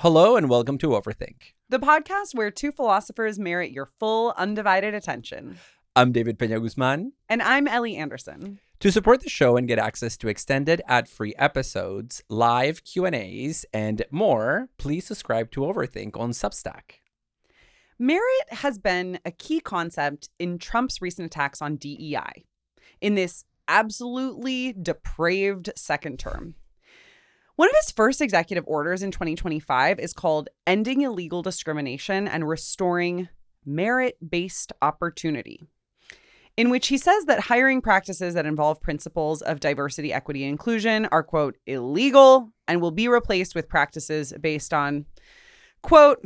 Hello and welcome to Overthink. The podcast where two philosophers merit your full, undivided attention. I'm David Peña Guzman. And I'm Ellie Anderson. To support the show and get access to extended ad-free episodes, live Q&As, and more, please subscribe to Overthink on Substack. Merit has been a key concept in Trump's recent attacks on DEI in this absolutely depraved second term. One of his first executive orders in 2025 is called Ending Illegal Discrimination and Restoring Merit-Based Opportunity, in which he says that hiring practices that involve principles of diversity, equity, and inclusion are, quote, illegal and will be replaced with practices based on, quote,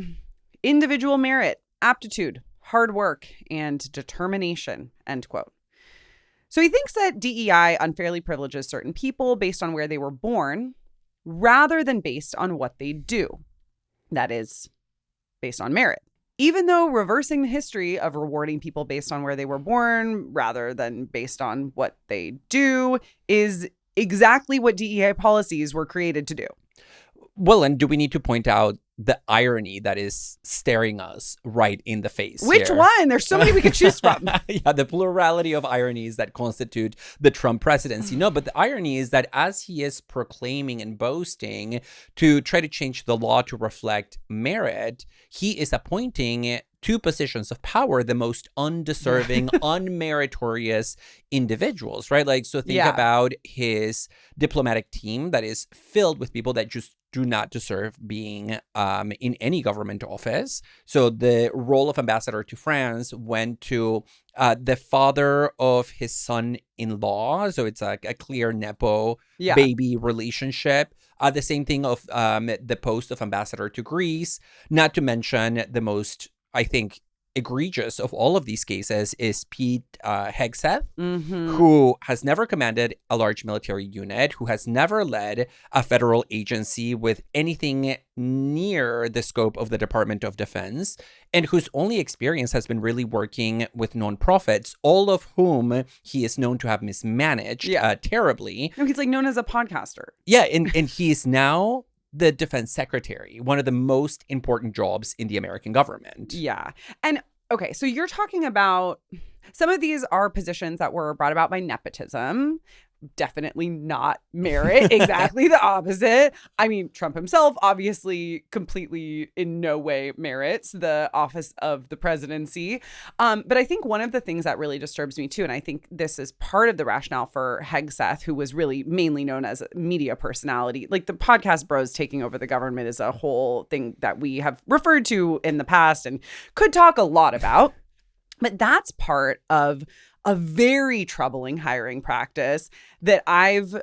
individual merit, aptitude, hard work, and determination, end quote. So he thinks that DEI unfairly privileges certain people based on where they were born, rather than based on what they do. That is, based on merit. Even though reversing the history of rewarding people based on where they were born rather than based on what they do is exactly what DEI policies were created to do. Well, and do we need to point out the irony that is staring us right in the face? Which here? one? There's so many we could choose from. Yeah, the plurality of ironies that constitute the Trump presidency. No, but the irony is that as he is proclaiming and boasting to try to change the law to reflect merit, he is appointing to positions of power the most undeserving, unmeritorious individuals, right? Like, so think about his diplomatic team that is filled with people that just do not deserve being in any government office. So the role of ambassador to France went to the father of his son-in-law. So it's like a clear Nepo baby relationship. The same thing of the post of ambassador to Greece, not to mention the most, I think, egregious of all of these cases is Pete Hegseth, who has never commanded a large military unit, who has never led a federal agency with anything near the scope of the Department of Defense, and whose only experience has been really working with nonprofits, all of whom he is known to have mismanaged terribly. No, he's like known as a podcaster. Yeah, and he is now the defense secretary, one of the most important jobs in the American government. Yeah. And okay, so you're talking about some of these are positions that were brought about by nepotism. Definitely not merit, exactly the opposite. I mean, Trump himself obviously completely in no way merits the office of the presidency. But I think one of the things that really disturbs me too, and I think this is part of the rationale for Hegseth, who was really mainly known as a media personality, like the podcast bros taking over the government is a whole thing that we have referred to in the past and could talk a lot about. But that's part of a very troubling hiring practice that I've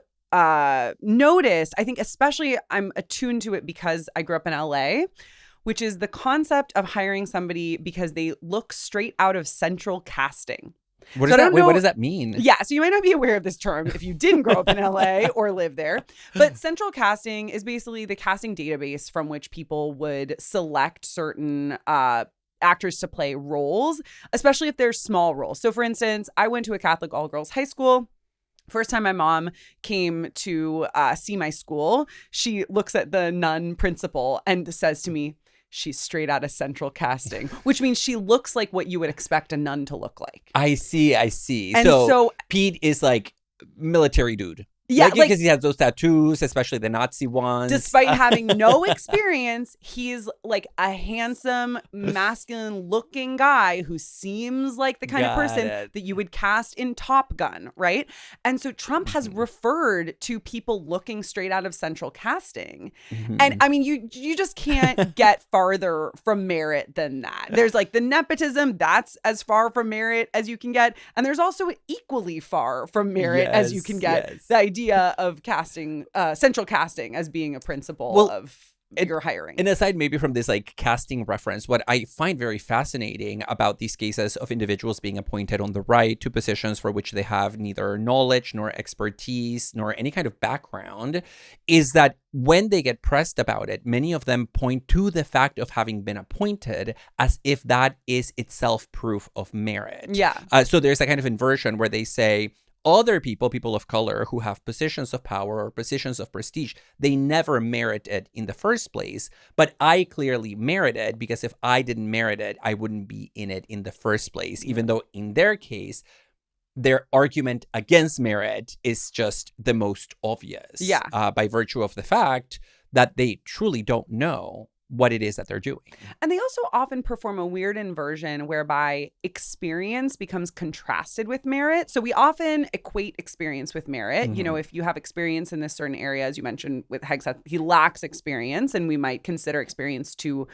noticed. I think especially I'm attuned to it because I grew up in LA, which is the concept of hiring somebody because they look straight out of central casting. What does what does that mean? Yeah, so you might not be aware of this term if you didn't grow up in LA or live there. But central casting is basically the casting database from which people would select certain actors to play roles, especially if they're small roles. So for instance, I went to a Catholic all-girls high school. First time my mom came to see my school, she looks at the nun principal and says to me, she's straight out of central casting, which means she looks like what you would expect a nun to look like. I see. And so Pete is like military dude. Yeah, like, because he has those tattoos, especially the Nazi ones. Despite having no experience, he's like a handsome, masculine-looking guy who seems like the kind of person that you would cast in Top Gun, right? And so Trump has referred to people looking straight out of central casting. And I mean, you just can't get farther from merit than that. There's like the nepotism, that's as far from merit as you can get. And there's also equally far from merit as you can get. The idea of casting, central casting as being a principle of your hiring. And aside maybe from this like casting reference, what I find very fascinating about these cases of individuals being appointed on the right to positions for which they have neither knowledge nor expertise nor any kind of background is that when they get pressed about it, many of them point to the fact of having been appointed as if that is itself proof of merit. Yeah. So there's a kind of inversion where they say, other people, people of color who have positions of power or positions of prestige, they never merit it in the first place. But I clearly merit it because if I didn't merit it, I wouldn't be in it in the first place, even though in their case, their argument against merit is just the most obvious by virtue of the fact that they truly don't know what it is that they're doing. And they also often perform a weird inversion whereby experience becomes contrasted with merit. So we often equate experience with merit. Mm-hmm. You know, if you have experience in this certain area, as you mentioned with Hegseth, he lacks experience, and we might consider experience to,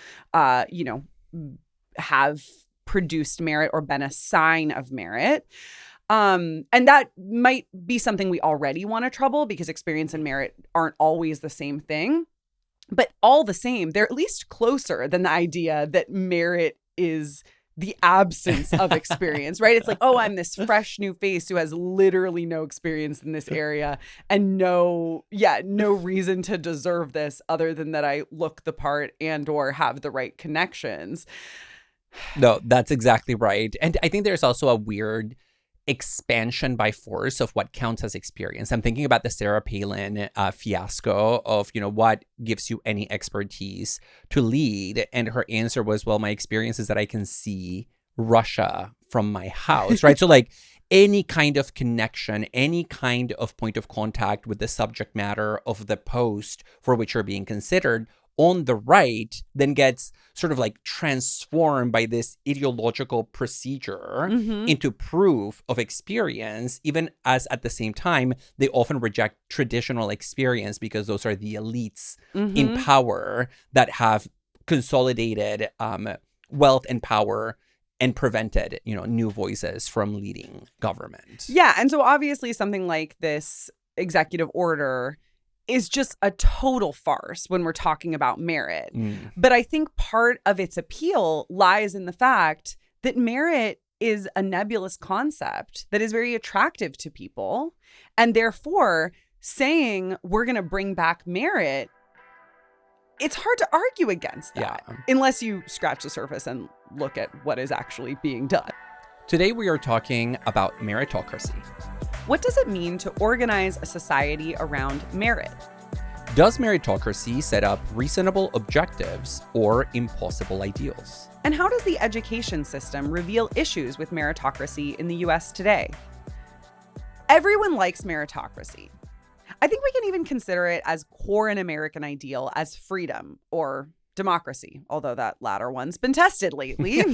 have produced merit or been a sign of merit. And that might be something we already want to trouble because experience and merit aren't always the same thing. But all the same, they're at least closer than the idea that merit is the absence of experience, right? It's like, oh, I'm this fresh new face who has literally no experience in this area and no reason to deserve this other than that I look the part and or have the right connections. No, that's exactly right. And I think there's also a weird expansion by force of what counts as experience. I'm thinking about the Sarah Palin fiasco of, what gives you any expertise to lead? And her answer was, well, my experience is that I can see Russia from my house, right? So like any kind of connection, any kind of point of contact with the subject matter of the post for which you're being considered on the right then gets sort of like transformed by this ideological procedure into proof of experience, even as at the same time, they often reject traditional experience because those are the elites in power that have consolidated wealth and power and prevented, new voices from leading government. Yeah. And so obviously something like this executive order is just a total farce when we're talking about merit. But I think part of its appeal lies in the fact that merit is a nebulous concept that is very attractive to people. And therefore, saying we're going to bring back merit, it's hard to argue against that unless you scratch the surface and look at what is actually being done. Today, we are talking about meritocracy. What does it mean to organize a society around merit? Does meritocracy set up reasonable objectives or impossible ideals? And how does the education system reveal issues with meritocracy in the US today? Everyone likes meritocracy. I think we can even consider it as core an American ideal as freedom or democracy, although that latter one's been tested lately.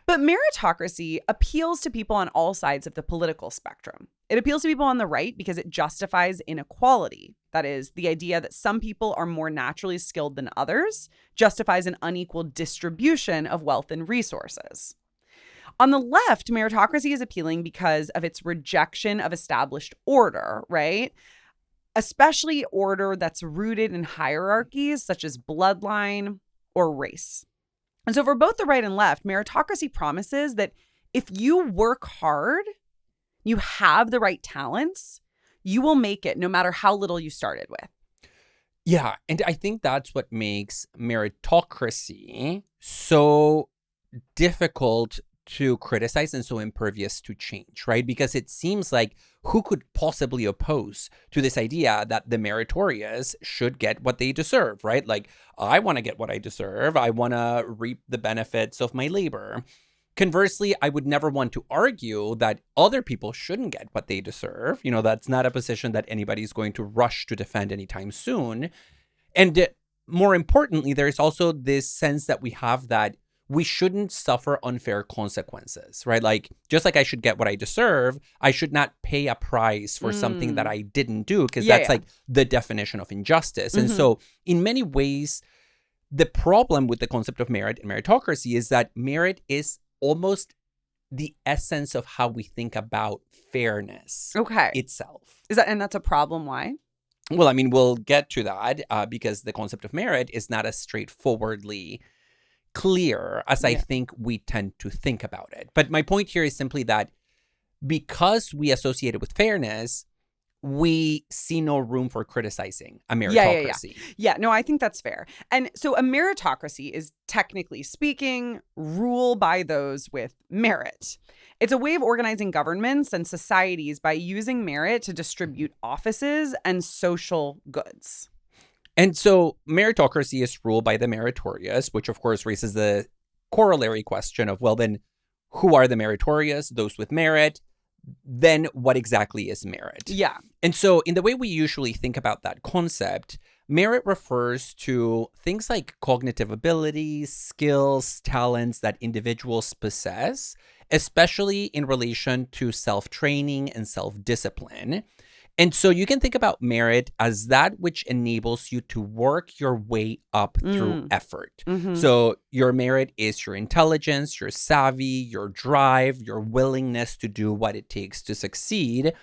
But meritocracy appeals to people on all sides of the political spectrum. It appeals to people on the right because it justifies inequality. That is, the idea that some people are more naturally skilled than others justifies an unequal distribution of wealth and resources. On the left, meritocracy is appealing because of its rejection of established order, right? Especially order that's rooted in hierarchies such as bloodline or race. And so for both the right and left, meritocracy promises that if you work hard, you have the right talents, you will make it no matter how little you started with. Yeah, and I think that's what makes meritocracy so difficult to criticize and so impervious to change, right? Because it seems like who could possibly oppose to this idea that the meritorious should get what they deserve, right? Like, I want to get what I deserve. I want to reap the benefits of my labor. Conversely, I would never want to argue that other people shouldn't get what they deserve. That's not a position that anybody's going to rush to defend anytime soon. And more importantly, there's also this sense that we have that we shouldn't suffer unfair consequences, right? Like, just like I should get what I deserve, I should not pay a price for something that I didn't do, because that's like the definition of injustice. And so in many ways, the problem with the concept of merit and meritocracy is that merit is almost the essence of how we think about fairness itself. And that's a problem? Why? Well, I mean, we'll get to that because the concept of merit is not as straightforwardly clear as I think we tend to think about it. But my point here is simply that because we associate it with fairness, we see no room for criticizing a Yeah. meritocracy. Yeah, no, I think that's fair. And so a meritocracy is, technically speaking, rule by those with merit. It's a way of organizing governments and societies by using merit to distribute offices and social goods. And so meritocracy is ruled by the meritorious, which of course raises the corollary question of, well, then who are the meritorious? Those with merit. Then what exactly is merit? Yeah. And so in the way we usually think about that concept, merit refers to things like cognitive abilities, skills, talents that individuals possess, especially in relation to self-training and self-discipline. And so you can think about merit as that which enables you to work your way up through effort. Mm-hmm. So your merit is your intelligence, your savvy, your drive, your willingness to do what it takes to succeed,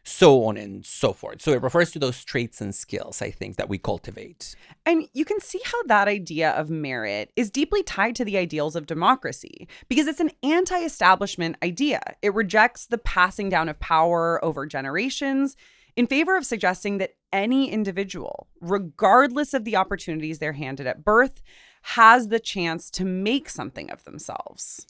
so on and so forth. So it refers to those traits and skills, I think, that we cultivate. And you can see how that idea of merit is deeply tied to the ideals of democracy, because it's an anti-establishment idea. It rejects the passing down of power over generations in favor of suggesting that any individual, regardless of the opportunities they're handed at birth, has the chance to make something of themselves.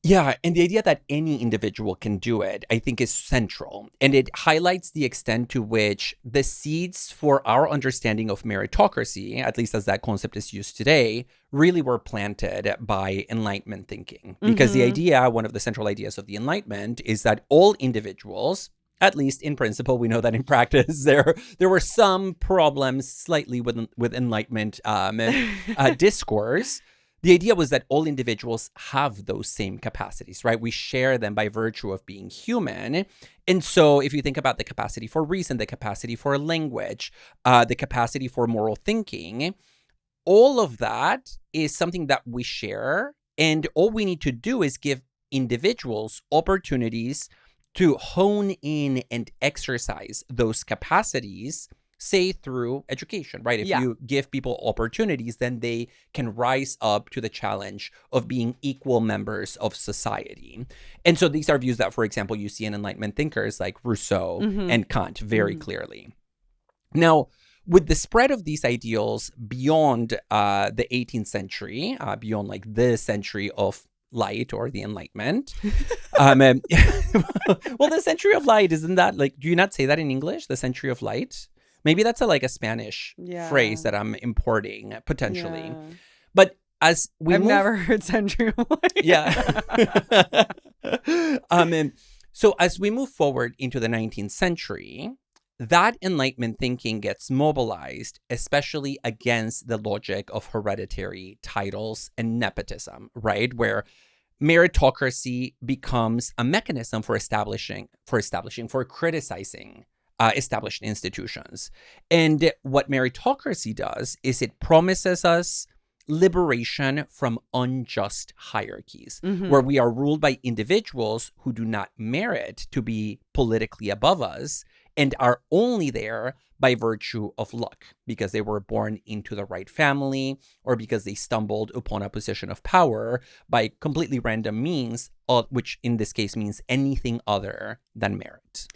Yeah, and the idea that any individual can do it, I think, is central. And it highlights the extent to which the seeds for our understanding of meritocracy, at least as that concept is used today, really were planted by Enlightenment thinking. Because the idea, one of the central ideas of the Enlightenment, is that all individuals, at least in principle, we know that in practice, there were some problems slightly with Enlightenment discourse. The idea was that all individuals have those same capacities, right? We share them by virtue of being human. And so if you think about the capacity for reason, the capacity for language, the capacity for moral thinking, all of that is something that we share. And all we need to do is give individuals opportunities to hone in and exercise those capacities, say through education, right? If you give people opportunities, then they can rise up to the challenge of being equal members of society. And so these are views that, for example, you see in Enlightenment thinkers like Rousseau and Kant very clearly. Now, with the spread of these ideals beyond the 18th century, beyond like the century of light or the Enlightenment. Well, the century of light, isn't that like, do you not say that in English? The century of light? Maybe that's a Spanish phrase that I'm importing potentially. Yeah. But as we I've never heard century of light. Yeah. So as we move forward into the 19th century, that Enlightenment thinking gets mobilized, especially against the logic of hereditary titles and nepotism, right? Where meritocracy becomes a mechanism for criticizing established institutions. And what meritocracy does is it promises us liberation from unjust hierarchies, where we are ruled by individuals who do not merit to be politically above us and are only there by virtue of luck, because they were born into the right family or because they stumbled upon a position of power by completely random means, which in this case means anything other than merit.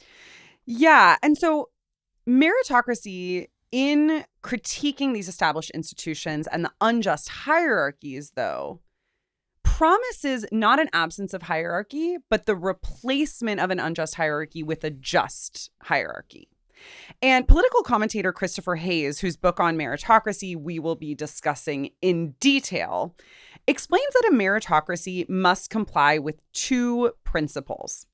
Yeah. And so meritocracy, in critiquing these established institutions and the unjust hierarchies, though, promises not an absence of hierarchy, but the replacement of an unjust hierarchy with a just hierarchy. And political commentator Christopher Hayes, whose book on meritocracy we will be discussing in detail, explains that a meritocracy must comply with two principles.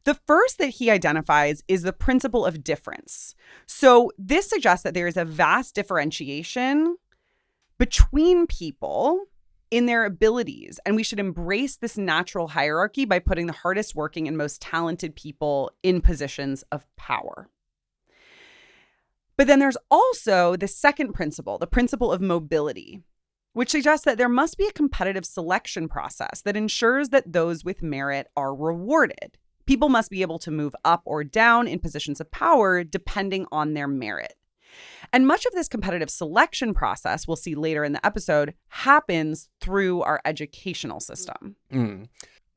The first that he identifies is the principle of difference. So this suggests that there is a vast differentiation between people in their abilities, and we should embrace this natural hierarchy by putting the hardest working and most talented people in positions of power. But then there's also the second principle, the principle of mobility, which suggests that there must be a competitive selection process that ensures that those with merit are rewarded. People must be able to move up or down in positions of power depending on their merit. And much of this competitive selection process, we'll see later in the episode, happens through our educational system.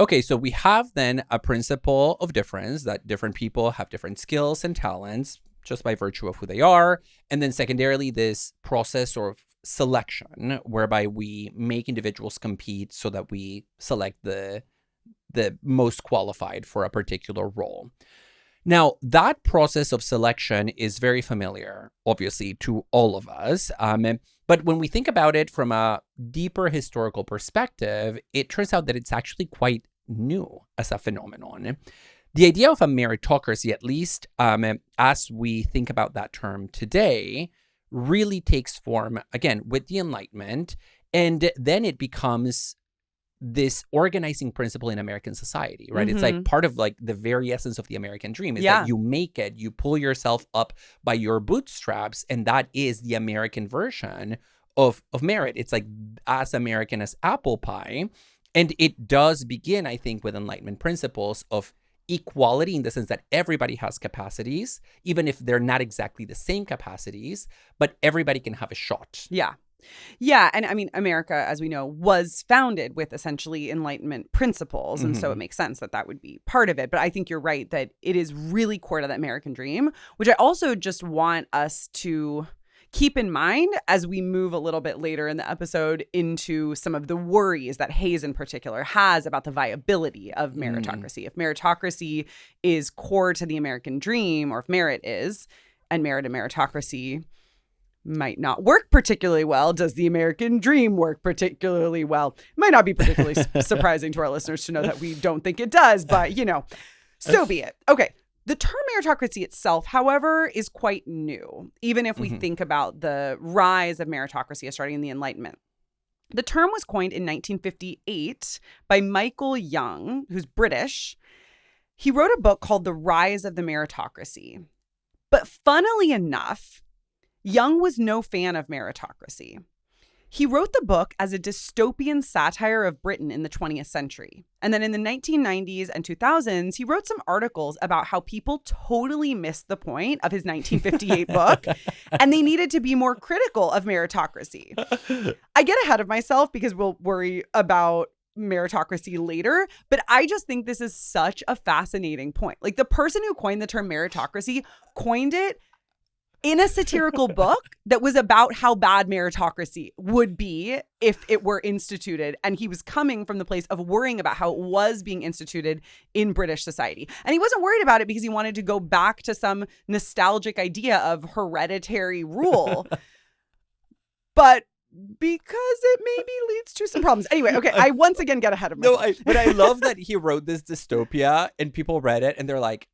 Okay, so we have then a principle of difference, that different people have different skills and talents just by virtue of who they are. And then secondarily, this process of selection whereby we make individuals compete so that we select the most qualified for a particular role. Now, that process of selection is very familiar, obviously, to all of us. But when we think about it from a deeper historical perspective, it turns out that it's actually quite new as a phenomenon. The idea of a meritocracy, at least as we think about that term today, really takes form, again, with the Enlightenment. And then it becomes this organizing principle in American society, right? It's like part of like the very essence of the American dream is that you make it, you pull yourself up by your bootstraps, and that is the American version of merit. It's like as American as apple pie. And it does begin, I think, with Enlightenment principles of equality in the sense that everybody has capacities, even if they're not exactly the same capacities, but everybody can have a shot. Yeah. Yeah. And I mean, America, as we know, was founded with essentially Enlightenment principles. And so it makes sense that that would be part of it. But I think you're right that it is really core to the American dream, which I also just want us to keep in mind as we move a little bit later in the episode into some of the worries that Hayes in particular has about the viability of meritocracy. If meritocracy is core to the American dream, or if merit is, and merit and meritocracy might not work particularly well. Does the American dream work particularly well? It might not be particularly surprising to our listeners to know that we don't think it does, but so be it. Okay. The term meritocracy itself, however, is quite new, even if we think about the rise of meritocracy as starting in the Enlightenment. The term was coined in 1958 by Michael Young, who's British. He wrote a book called The Rise of the Meritocracy. But funnily enough, Young was no fan of meritocracy. He wrote the book as a dystopian satire of Britain in the 20th century. And then in the 1990s and 2000s, he wrote some articles about how people totally missed the point of his 1958 book, and they needed to be more critical of meritocracy. I get ahead of myself because we'll worry about meritocracy later, but I just think this is such a fascinating point. Like, the person who coined the term meritocracy coined it in a satirical book that was about how bad meritocracy would be if it were instituted. And he was coming from the place of worrying about how it was being instituted in British society. And he wasn't worried about it because he wanted to go back to some nostalgic idea of hereditary rule. But because it maybe leads to some problems. Anyway, okay, I once again get ahead of myself. But I love that he wrote this dystopia and people read it and they're like,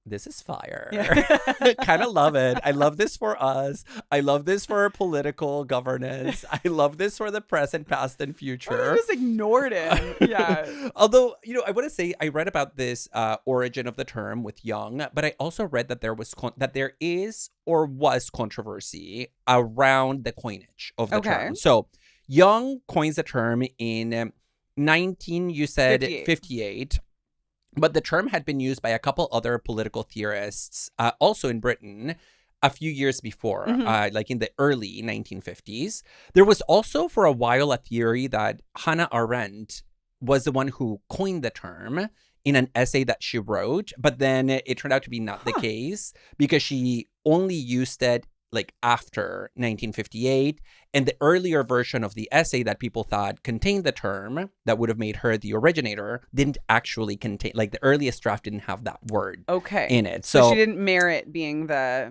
this is fire. Yeah. Kind of love it. I love this for us. I love this for political governance. I love this for the present, past, and future. I just ignored it. Yeah. Although, I want to say I read about this origin of the term with Young, but I also read that there was controversy around the coinage of the term. So Young coins the term in 1958. But the term had been used by a couple other political theorists, also in Britain, a few years before, like in the early 1950s. There was also for a while a theory that Hannah Arendt was the one who coined the term in an essay that she wrote. But then it turned out to be not the case because she only used it like after 1958. And the earlier version of the essay that people thought contained the term that would have made her the originator didn't actually contain, like the earliest draft didn't have that word in it. So she didn't merit being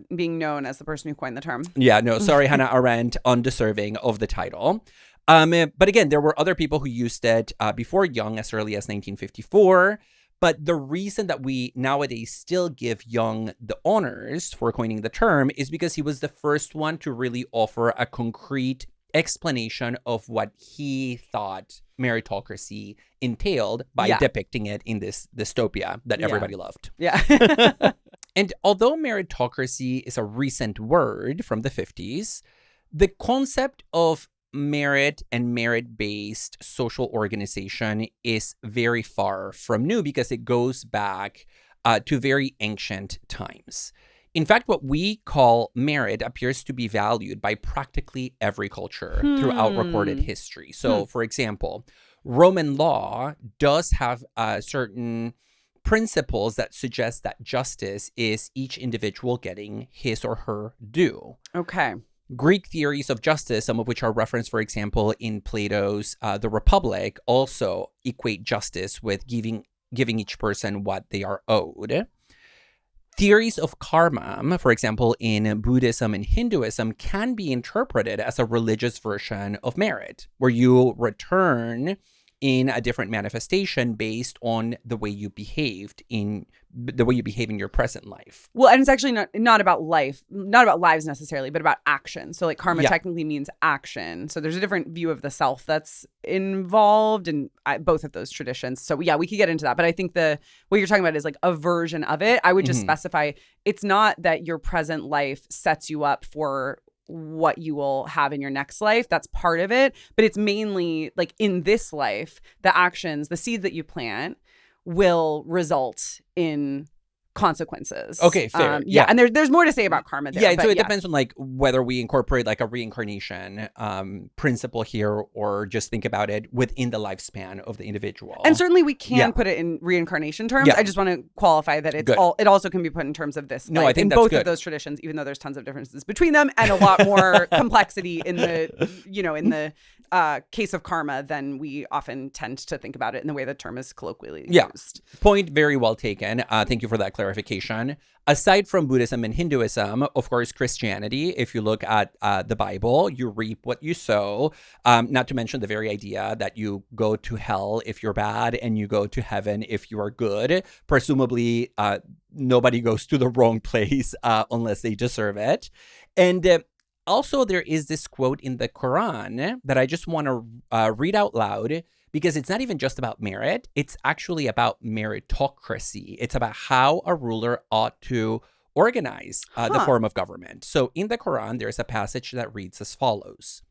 known as the person who coined the term. Yeah, no, sorry, Hannah Arendt, undeserving of the title. But again, there were other people who used it before Young as early as 1954. But the reason that we nowadays still give Young the honors for coining the term is because he was the first one to really offer a concrete explanation of what he thought meritocracy entailed by depicting it in this dystopia that everybody loved. Yeah. And although meritocracy is a recent word from the 50s, the concept of merit and merit-based social organization is very far from new because it goes back to very ancient times. In fact, what we call merit appears to be valued by practically every culture throughout recorded history. So, for example, Roman law does have certain principles that suggest that justice is each individual getting his or her due. Okay. Greek theories of justice, some of which are referenced, for example, in Plato's The Republic, also equate justice with giving each person what they are owed. Theories of karma, for example, in Buddhism and Hinduism, can be interpreted as a religious version of merit, where you return in a different manifestation based on the way you behave in your present life. Well, and it's actually not about lives necessarily, but about action. So like karma technically means action. So there's a different view of the self that's involved in both of those traditions. So yeah, we could get into that. But I think what you're talking about is like a version of it. I would just specify it's not that your present life sets you up for what you will have in your next life. That's part of it. But it's mainly like in this life, the actions, the seeds that you plant will result in consequences. Okay, fair. Yeah. And there's more to say about karma there. Yeah, so it depends on like whether we incorporate like a reincarnation principle here or just think about it within the lifespan of the individual. And certainly we can put it in reincarnation terms. I just want to qualify that it also can be put in terms of this life. I think in that's both good. of those traditions, even though there's tons of differences between them and a lot more complexity in the case of karma than we often tend to think about it in the way the term is colloquially used. Point very well taken. Thank you for that clarification. Aside from Buddhism and Hinduism, of course, Christianity, if you look at the Bible, you reap what you sow. Not to mention the very idea that you go to hell if you're bad and you go to heaven if you are good. Presumably, nobody goes to the wrong place unless they deserve it. And also, there is this quote in the Quran that I just want to read out loud, because it's not even just about merit. It's actually about meritocracy. It's about how a ruler ought to organize the form of government. So in the Quran, there's a passage that reads as follows.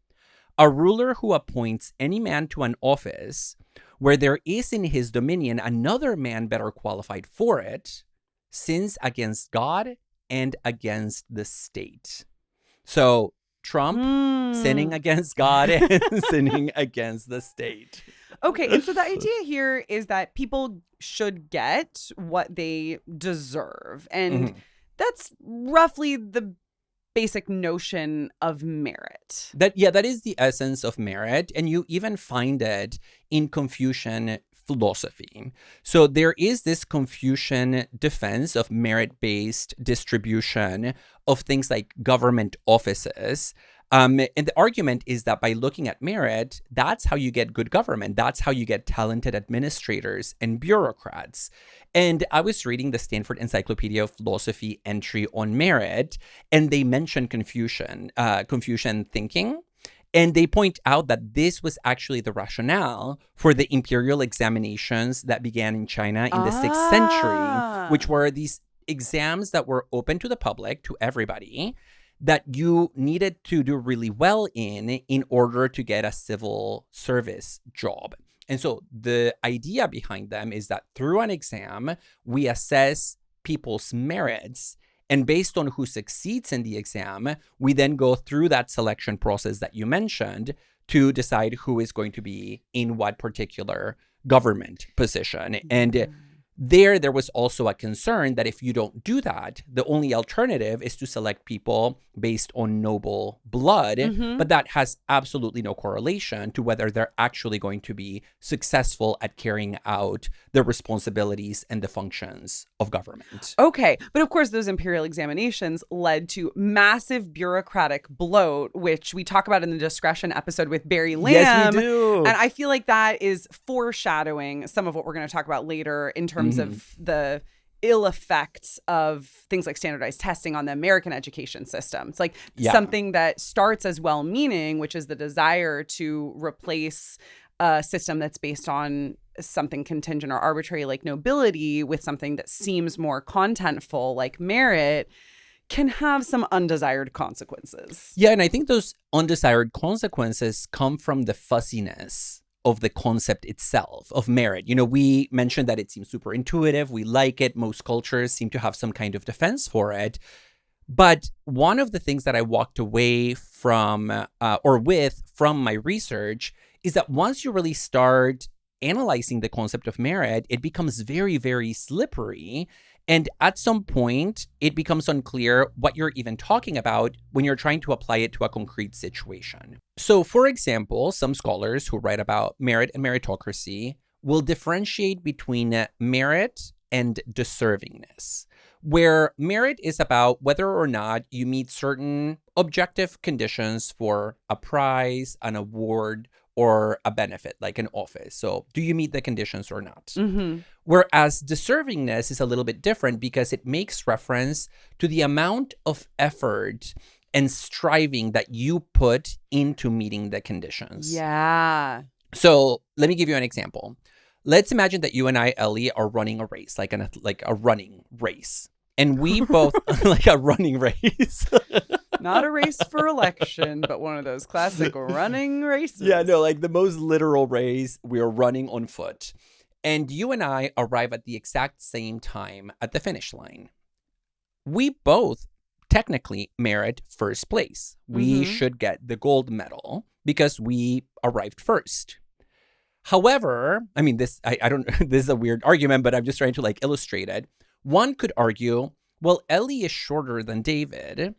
A ruler who appoints any man to an office where there is in his dominion another man better qualified for it sins against God and against the state. So Trump sinning against God and sinning against the state. Okay, and so the idea here is that people should get what they deserve. And that's roughly the basic notion of merit. That is the essence of merit. And you even find it in Confucian philosophy. So there is this Confucian defense of merit-based distribution of things like government offices. And the argument is that by looking at merit, that's how you get good government. That's how you get talented administrators and bureaucrats. And I was reading the Stanford Encyclopedia of Philosophy entry on merit, and they mention Confucian thinking. And they point out that this was actually the rationale for the imperial examinations that began in China in the 6th century, which were these exams that were open to the public, to everybody, that you needed to do really well in order to get a civil service job. And so the idea behind them is that through an exam, we assess people's merits. And based on who succeeds in the exam, we then go through that selection process that you mentioned to decide who is going to be in what particular government position. And there was also a concern that if you don't do that, the only alternative is to select people based on noble blood. But that has absolutely no correlation to whether they're actually going to be successful at carrying out the responsibilities and the functions of government. Okay. But of course, those imperial examinations led to massive bureaucratic bloat, which we talk about in the discretion episode with Barry Lamb. Yes, we do. And I feel like that is foreshadowing some of what we're going to talk about later in terms of the ill effects of things like standardized testing on the American education system. It's like something that starts as well-meaning, which is the desire to replace a system that's based on something contingent or arbitrary like nobility with something that seems more contentful like merit, can have some undesired consequences. Yeah, and I think those undesired consequences come from the fuzziness of the concept itself of merit. You know, we mentioned that it seems super intuitive. We like it. Most cultures seem to have some kind of defense for it. But one of the things that I walked away from from my research is that once you really start analyzing the concept of merit, it becomes very, very slippery. And at some point, it becomes unclear what you're even talking about when you're trying to apply it to a concrete situation. So, for example, some scholars who write about merit and meritocracy will differentiate between merit and deservingness, where merit is about whether or not you meet certain objective conditions for a prize, an award, or a benefit, like an office. So do you meet the conditions or not? Whereas deservingness is a little bit different because it makes reference to the amount of effort and striving that you put into meeting the conditions. Yeah. So let me give you an example. Let's imagine that you and I, Ellie, are running a race, like a running race. And we both, like a running race. Not a race for election, but one of those classic running races. Yeah, no, like the most literal race. We're running on foot. And you and I arrive at the exact same time at the finish line. We both technically merit first place. We should get the gold medal because we arrived first. However, I mean, this is a weird argument, but I'm just trying to like illustrate it. One could argue, well, Ellie is shorter than David.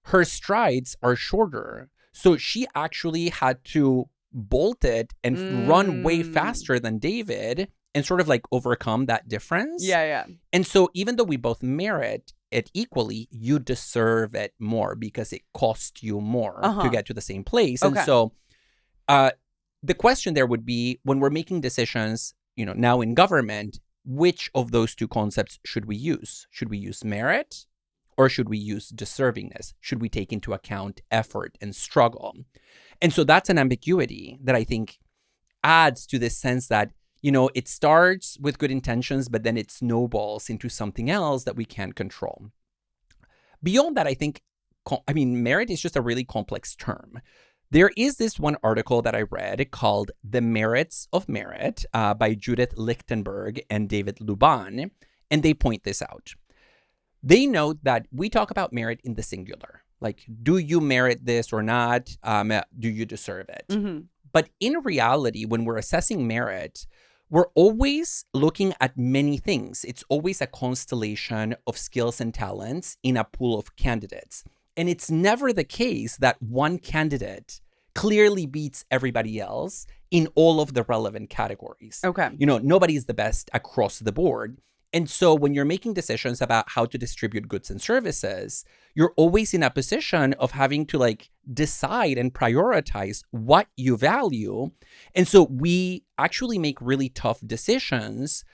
Her strides are shorter. So she actually had to bolt it and run way faster than David and sort of like overcome that difference. Yeah. And so even though we both merit it equally, you deserve it more because it cost you more to get to the same place. Okay. And so the question there would be, when we're making decisions, now in government, which of those two concepts should we use? Should we use merit or should we use deservingness? Should we take into account effort and struggle? And so that's an ambiguity that I think adds to this sense that, it starts with good intentions, but then it snowballs into something else that we can't control. Beyond that, I think, merit is just a really complex term. There is this one article that I read called The Merits of Merit by Judith Lichtenberg and David Luban, and they point this out. They note that we talk about merit in the singular. Like, do you merit this or not? Do you deserve it? But in reality, when we're assessing merit, we're always looking at many things. It's always a constellation of skills and talents in a pool of candidates. And it's never the case that one candidate clearly beats everybody else in all of the relevant categories. Okay. Nobody's the best across the board. And so when you're making decisions about how to distribute goods and services, you're always in a position of having to decide and prioritize what you value. And so we actually make really tough decisions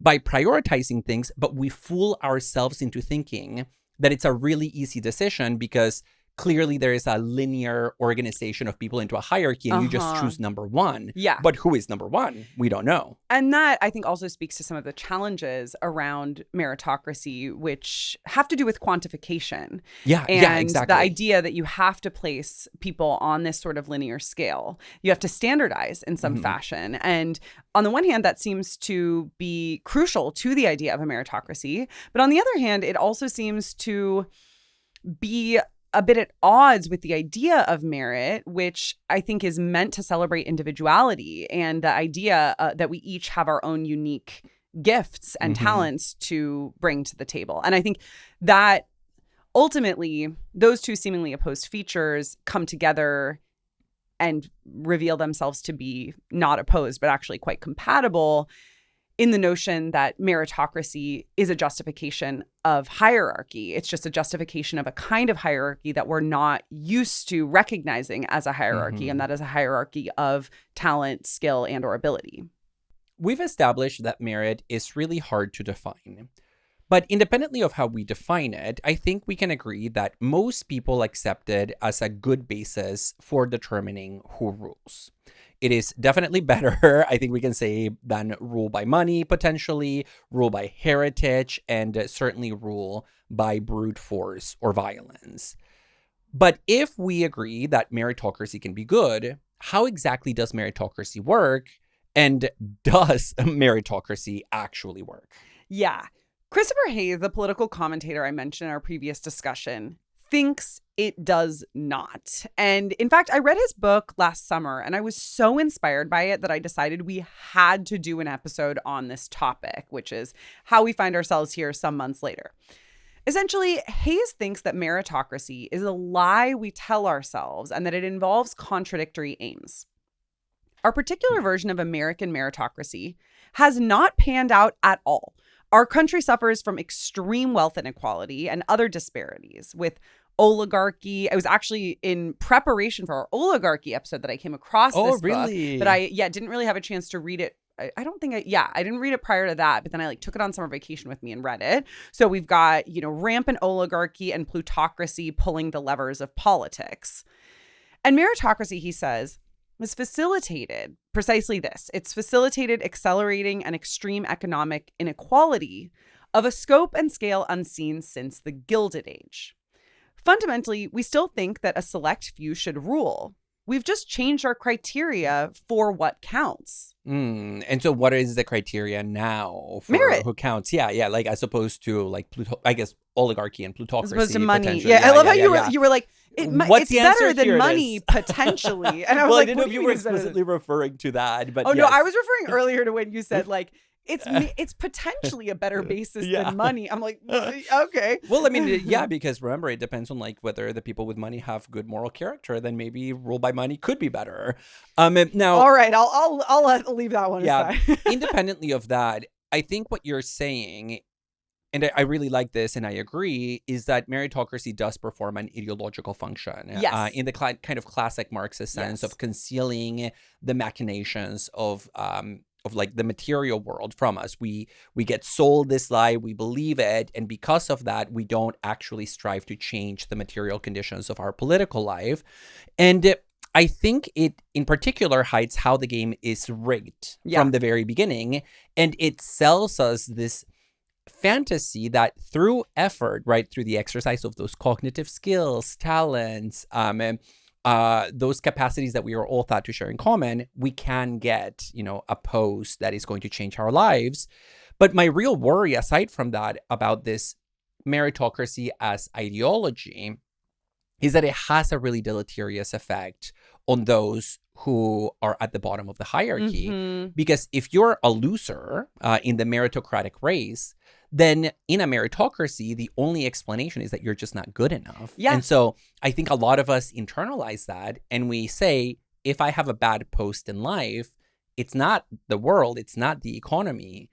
by prioritizing things, but we fool ourselves into thinking that it's a really easy decision because clearly there is a linear organization of people into a hierarchy and you just choose number one. Yeah. But who is number one? We don't know. And that, I think, also speaks to some of the challenges around meritocracy, which have to do with quantification. Yeah, exactly. The idea that you have to place people on this sort of linear scale. You have to standardize in some fashion. And on the one hand, that seems to be crucial to the idea of a meritocracy. But on the other hand, it also seems to be a bit at odds with the idea of merit, which I think is meant to celebrate individuality and the idea that we each have our own unique gifts and talents to bring to the table. And I think that ultimately those two seemingly opposed features come together and reveal themselves to be not opposed, but actually quite compatible in the notion that meritocracy is a justification of hierarchy. It's just a justification of a kind of hierarchy that we're not used to recognizing as a hierarchy, and that is a hierarchy of talent, skill, and or ability. We've established that merit is really hard to define. But independently of how we define it, I think we can agree that most people accept it as a good basis for determining who rules. It is definitely better, I think we can say, than rule by money, potentially, rule by heritage, and certainly rule by brute force or violence. But if we agree that meritocracy can be good, how exactly does meritocracy work? And does meritocracy actually work? Yeah. Christopher Hayes, the political commentator I mentioned in our previous discussion, thinks it does not. And in fact, I read his book last summer and I was so inspired by it that I decided we had to do an episode on this topic, which is how we find ourselves here some months later. Essentially, Hayes thinks that meritocracy is a lie we tell ourselves and that it involves contradictory aims. Our particular version of American meritocracy has not panned out at all. Our country suffers from extreme wealth inequality and other disparities with oligarchy. I was actually in preparation for our oligarchy episode that I came across this really? book, but I didn't really have a chance to read it. I didn't read it prior to that, but then I took it on summer vacation with me and read it. So we've got, rampant oligarchy and plutocracy pulling the levers of politics. And meritocracy, he says, was facilitated precisely this. It's facilitated accelerating an extreme economic inequality of a scope and scale unseen since the Gilded Age. Fundamentally, we still think that a select few should rule. We've just changed our criteria for what counts. And so what is the criteria now for merit? Who counts? Yeah. Like as opposed to I guess oligarchy and plutocracy. As opposed to money. potentially. Yeah, I love how you were like, it's better than here? money, potentially. And I was Well, like, I didn't know if you were explicitly referring to that. But no, yes. I was referring earlier to when you said it's potentially a better basis than money. I'm like, okay. Well, I mean, yeah, because remember, it depends on whether the people with money have good moral character. Then maybe rule by money could be better. Now, all right, I'll leave that one aside. Independently of that, I think what you're saying, and I really like this, and I agree, is that meritocracy does perform an ideological function. Yes. In the kind of classic Marxist sense of concealing the machinations of the material world from us. We get sold this lie, we believe it, and because of that, we don't actually strive to change the material conditions of our political life. And I think it in particular hides how the game is rigged from the very beginning, and it sells us this fantasy that through effort, right, through the exercise of those cognitive skills, talents, those capacities that we are all thought to share in common, we can get, a post that is going to change our lives. But my real worry, aside from that, about this meritocracy as ideology is that it has a really deleterious effect on those who are at the bottom of the hierarchy. Mm-hmm. Because if you're a loser in the meritocratic race, then in a meritocracy, the only explanation is that you're just not good enough. Yeah. And so I think a lot of us internalize that and we say, if I have a bad post in life, it's not the world, it's not the economy,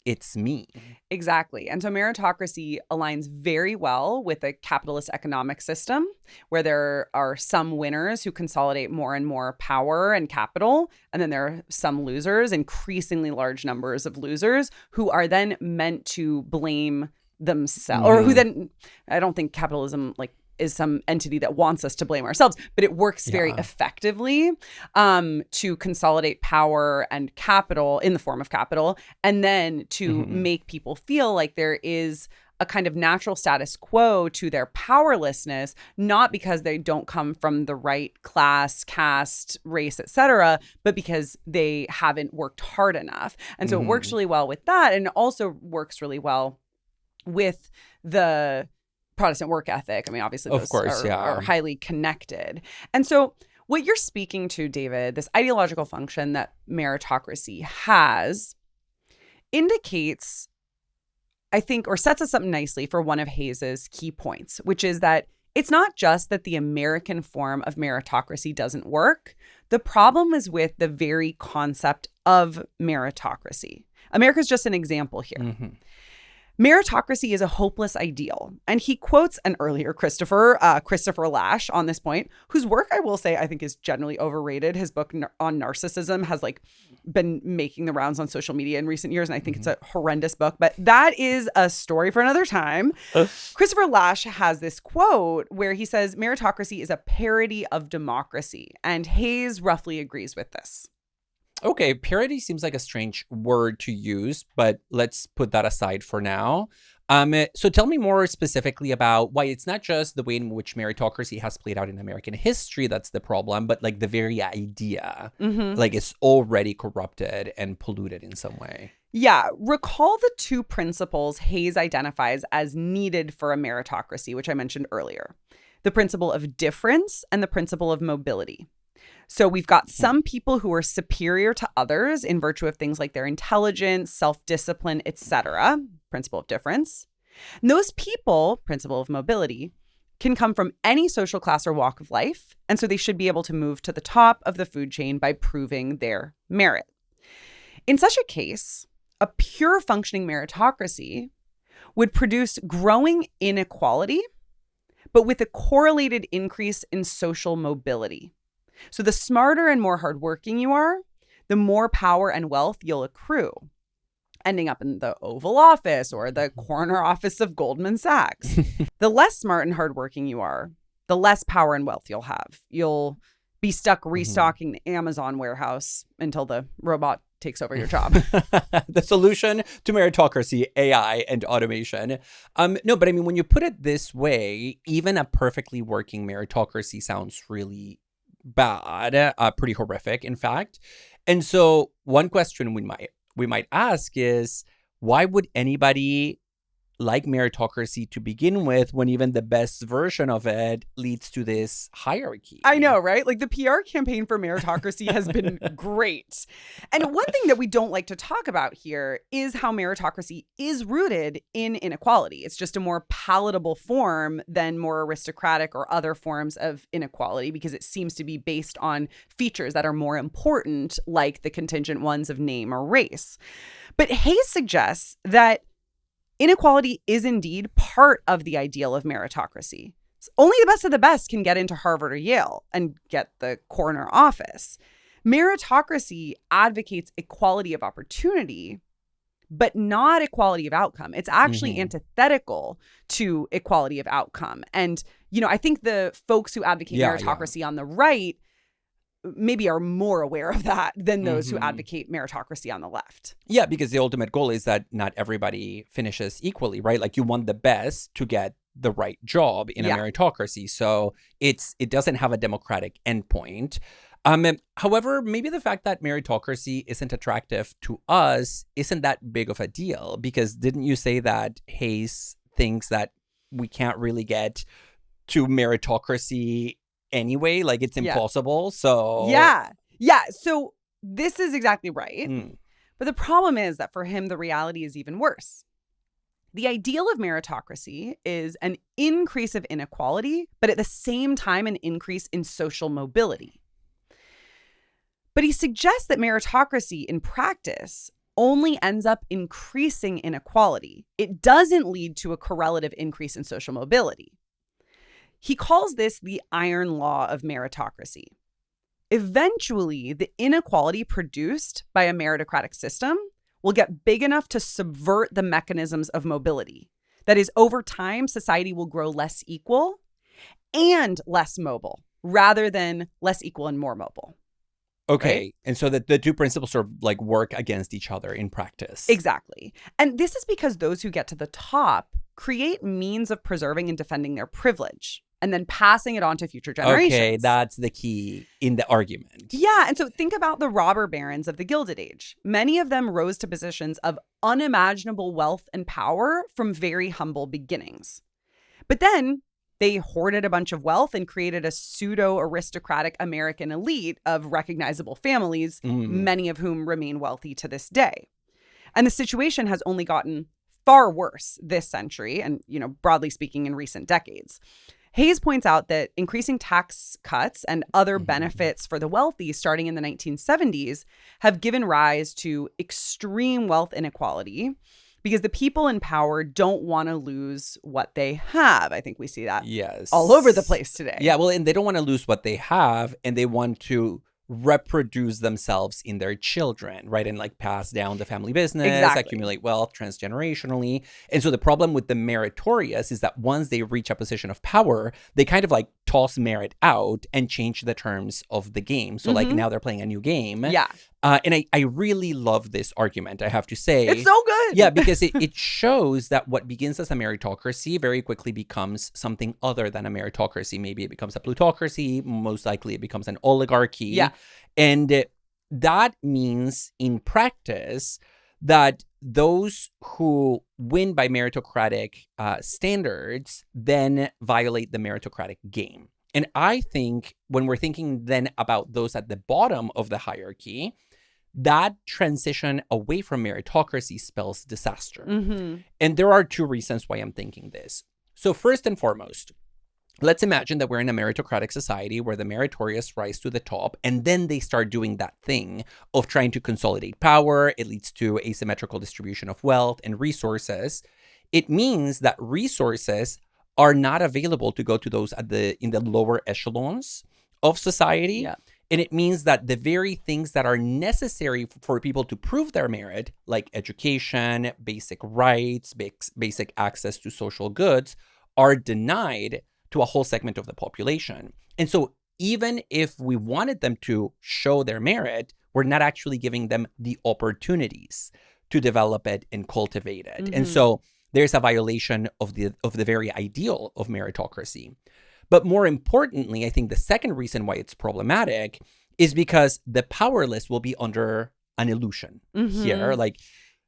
it's me. Exactly. And so meritocracy aligns very well with a capitalist economic system where there are some winners who consolidate more and more power and capital. And then there are some losers, increasingly large numbers of losers who are then meant to blame themselves or who then, I don't think capitalism is some entity that wants us to blame ourselves, but it works very effectively to consolidate power and capital in the form of capital, and then to make people feel like there is a kind of natural status quo to their powerlessness, not because they don't come from the right class, caste, race, etc., but because they haven't worked hard enough. And so it works really well with that, and it also works really well with the Protestant work ethic. I mean, obviously those are highly connected. And so what you're speaking to, David, this ideological function that meritocracy has indicates, I think, or sets us up nicely for one of Hayes's key points, which is that it's not just that the American form of meritocracy doesn't work. The problem is with the very concept of meritocracy. America's just an example here. Mm-hmm. Meritocracy is a hopeless ideal. And he quotes an earlier Christopher Lasch on this point, whose work, I will say, I think is generally overrated. His book on narcissism has been making the rounds on social media in recent years. And I think it's a horrendous book, but that is a story for another time. Christopher Lasch has this quote where he says, meritocracy is a parody of democracy. And Hayes roughly agrees with this. Okay, parody seems like a strange word to use, but let's put that aside for now. So tell me more specifically about why it's not just the way in which meritocracy has played out in American history that's the problem, but the very idea, it's already corrupted and polluted in some way. Yeah, recall the two principles Hayes identifies as needed for a meritocracy, which I mentioned earlier. The principle of difference and the principle of mobility. So we've got some people who are superior to others in virtue of things like their intelligence, self-discipline, etc., principle of difference. And those people, principle of mobility, can come from any social class or walk of life, and so they should be able to move to the top of the food chain by proving their merit. In such a case, a pure functioning meritocracy would produce growing inequality, but with a correlated increase in social mobility. So the smarter and more hardworking you are, the more power and wealth you'll accrue, ending up in the Oval Office or the corner office of Goldman Sachs. The less smart and hardworking you are, the less power and wealth you'll have. You'll be stuck restocking the Amazon warehouse until the robot takes over your job. The solution to meritocracy, AI and automation. No, but I mean, when you put it this way, even a perfectly working meritocracy sounds really bad, pretty horrific, in fact. And so one question we might ask is, why would anybody like meritocracy to begin with when even the best version of it leads to this hierarchy? I know, right? Like the PR campaign for meritocracy has been great. And one thing that we don't like to talk about here is how meritocracy is rooted in inequality. It's just a more palatable form than more aristocratic or other forms of inequality because it seems to be based on features that are more important, like the contingent ones of name or race. But Hayes suggests that inequality is indeed part of the ideal of meritocracy. Only the best of the best can get into Harvard or Yale and get the corner office. Meritocracy advocates equality of opportunity, but not equality of outcome. It's actually antithetical to equality of outcome. And, you know, I think the folks who advocate meritocracy on the right maybe are more aware of that than those who advocate meritocracy on the left. Yeah, because the ultimate goal is that not everybody finishes equally, right? Like you want the best to get the right job in a meritocracy. So it doesn't have a democratic endpoint. However, maybe the fact that meritocracy isn't attractive to us isn't that big of a deal, because didn't you say that Hayes thinks that we can't really get to meritocracy anyway? Like it's impossible. So yeah. So this is exactly right. But the problem is that for him, the reality is even worse. The ideal of meritocracy is an increase of inequality, but at the same time, an increase in social mobility. But he suggests that meritocracy in practice only ends up increasing inequality. It doesn't lead to a correlative increase in social mobility. He calls this the iron law of meritocracy. Eventually, the inequality produced by a meritocratic system will get big enough to subvert the mechanisms of mobility. That is, over time, society will grow less equal and less mobile, rather than less equal and more mobile. Okay. Right? And so that the two principles sort of like work against each other in practice. Exactly. And this is because those who get to the top create means of preserving and defending their privilege and then passing it on to future generations. Okay, that's the key in the argument. Yeah, and so think about the robber barons of the Gilded Age. Many of them rose to positions of unimaginable wealth and power from very humble beginnings. But then they hoarded a bunch of wealth and created a pseudo-aristocratic American elite of recognizable families, many of whom remain wealthy to this day. And the situation has only gotten far worse this century and, you know, broadly speaking, in recent decades. Hayes points out that increasing tax cuts and other benefits for the wealthy starting in the 1970s have given rise to extreme wealth inequality because the people in power don't want to lose what they have. I think we see that all over the place today. Yeah, well, and they don't want to lose what they have, and they want to reproduce themselves in their children, right? And like pass down the family business, accumulate wealth transgenerationally. And so the problem with the meritorious is that once they reach a position of power, they kind of like toss merit out and change the terms of the game. So like now they're playing a new game. Yeah. And I really love this argument, I have to say. It's so good. Yeah, because it shows that what begins as a meritocracy very quickly becomes something other than a meritocracy. Maybe it becomes a plutocracy. Most likely it becomes an oligarchy. Yeah. And that means in practice that those who win by meritocratic standards then violate the meritocratic game. And I think when we're thinking then about those at the bottom of the hierarchy, that transition away from meritocracy spells disaster. And there are two reasons why I'm thinking this. So first and foremost, let's imagine that we're in a meritocratic society where the meritorious rise to the top, and then they start doing that thing of trying to consolidate power. It leads to asymmetrical distribution of wealth and resources. It means that resources are not available to go to those in the lower echelons of society. Yeah. And it means that the very things that are necessary for people to prove their merit, like education, basic rights, basic access to social goods, are denied to a whole segment of the population. And so even if we wanted them to show their merit, we're not actually giving them the opportunities to develop it and cultivate it. And so there's a violation of the very ideal of meritocracy. But more importantly, I think the second reason why it's problematic is because the powerless will be under an illusion here. Like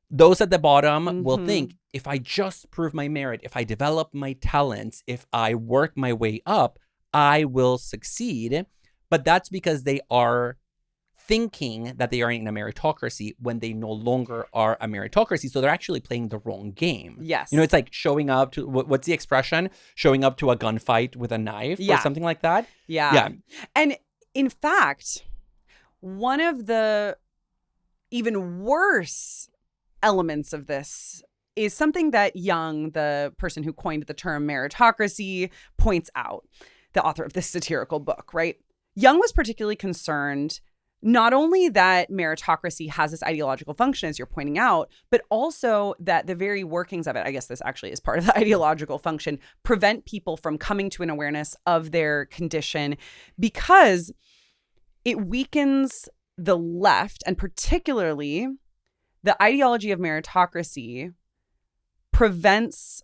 those at the bottom will think, if I just prove my merit, if I develop my talents, if I work my way up, I will succeed. But that's because they are thinking that they are in a meritocracy when they no longer are a meritocracy. So they're actually playing the wrong game. Yes. You know, it's like showing up to, what's the expression? Showing up to a gunfight with a knife or something like that. Yeah. And in fact, one of the even worse elements of this is something that Young, the person who coined the term meritocracy, points out, the author of this satirical book, right? Young was particularly concerned not only that meritocracy has this ideological function, as you're pointing out, but also that the very workings of it, I guess this actually is part of the ideological function, prevent people from coming to an awareness of their condition because it weakens the left, and particularly the ideology of meritocracy prevents